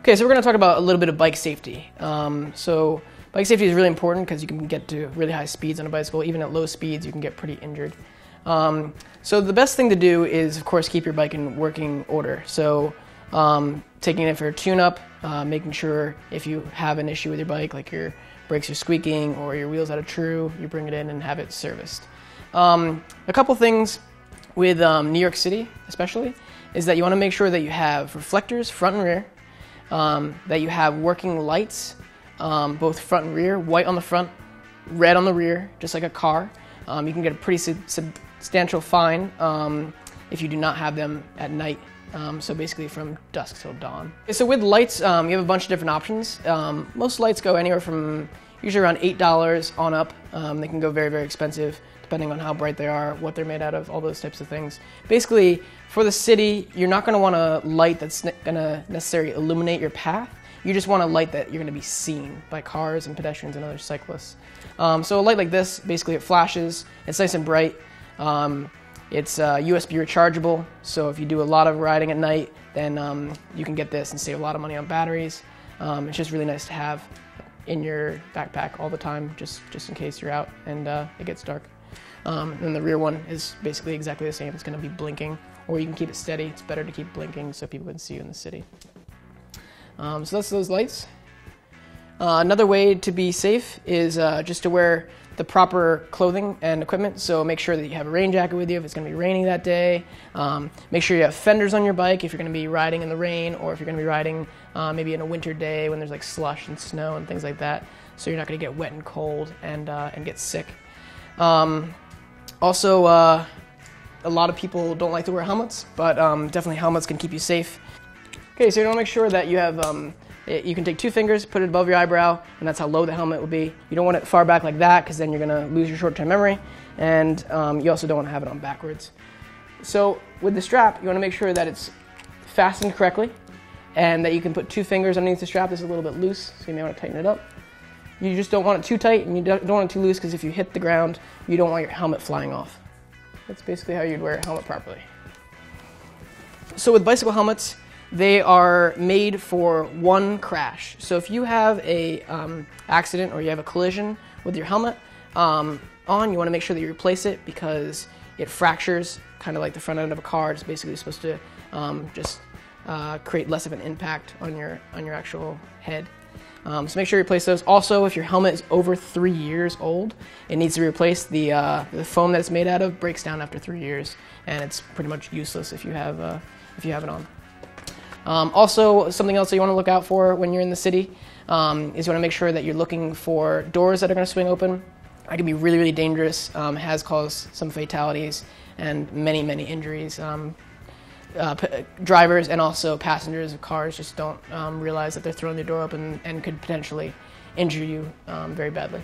Okay, so we're going to talk about a little bit of bike safety. So bike safety is really important because you can get to really high speeds on a bicycle. Even at low speeds, you can get pretty injured. So the best thing to do is, of course, keep your bike in working order. So taking it for a tune-up, making sure if you have an issue with your bike, like your brakes are squeaking or your wheel's out of true, you bring it in and have it serviced. A couple things with New York City, especially, is that you want to make sure that you have reflectors, front and rear, that you have working lights, both front and rear, white on the front, red on the rear, just like a car. You can get a pretty substantial fine if you do not have them at night, so basically from dusk till dawn. Okay, so with lights, you have a bunch of different options. Most lights go anywhere from usually around $8 on up. They can go very, very expensive depending on how bright they are, what they're made out of, all those types of things. Basically, for the city, you're not going to want a light that's going to necessarily illuminate your path. You just want a light that you're going to be seen by cars and pedestrians and other cyclists. So a light like this, basically it flashes, it's nice and bright. It's USB rechargeable, so if you do a lot of riding at night, then you can get this and save a lot of money on batteries. It's just really nice to have in your backpack all the time, just in case you're out and it gets dark. And the rear one is basically exactly the same. It's going to be blinking, or you can keep it steady. It's better to keep blinking so people can see you in the city. So that's those lights. Another way to be safe is just to wear the proper clothing and equipment. So make sure that you have a rain jacket with you if it's going to be raining that day. Make sure you have fenders on your bike if you're going to be riding in the rain, or if you're going to be riding maybe in a winter day when there's like slush and snow and things like that. So you're not going to get wet and cold and get sick. Also, a lot of people don't like to wear helmets, but definitely helmets can keep you safe. Okay, so you want to make sure that you have, you can take 2 fingers, put it above your eyebrow, and that's how low the helmet will be. You don't want it far back like that, because then you're going to lose your short-term memory, and you also don't want to have it on backwards. So with the strap, you want to make sure that it's fastened correctly, and that you can put 2 fingers underneath the strap. This is a little bit loose, so you may want to tighten it up. You just don't want it too tight, and you don't want it too loose, because if you hit the ground, you don't want your helmet flying off. That's basically how you'd wear a helmet properly. So with bicycle helmets, they are made for one crash. So if you have a accident or you have a collision with your helmet on, you want to make sure that you replace it, because it fractures, kind of like the front end of a car. It's basically supposed to just create less of an impact on your actual head. So make sure you replace those. Also, if your helmet is over 3 years old, it needs to be replaced. The foam that it's made out of breaks down after 3 years, and it's pretty much useless if you have it on. Also, something else that you want to look out for when you're in the city is you want to make sure that you're looking for doors that are going to swing open. That can be really, really dangerous. Has caused some fatalities and many, many injuries. Drivers and also passengers of cars just don't realize that they're throwing their door open and could potentially injure you very badly.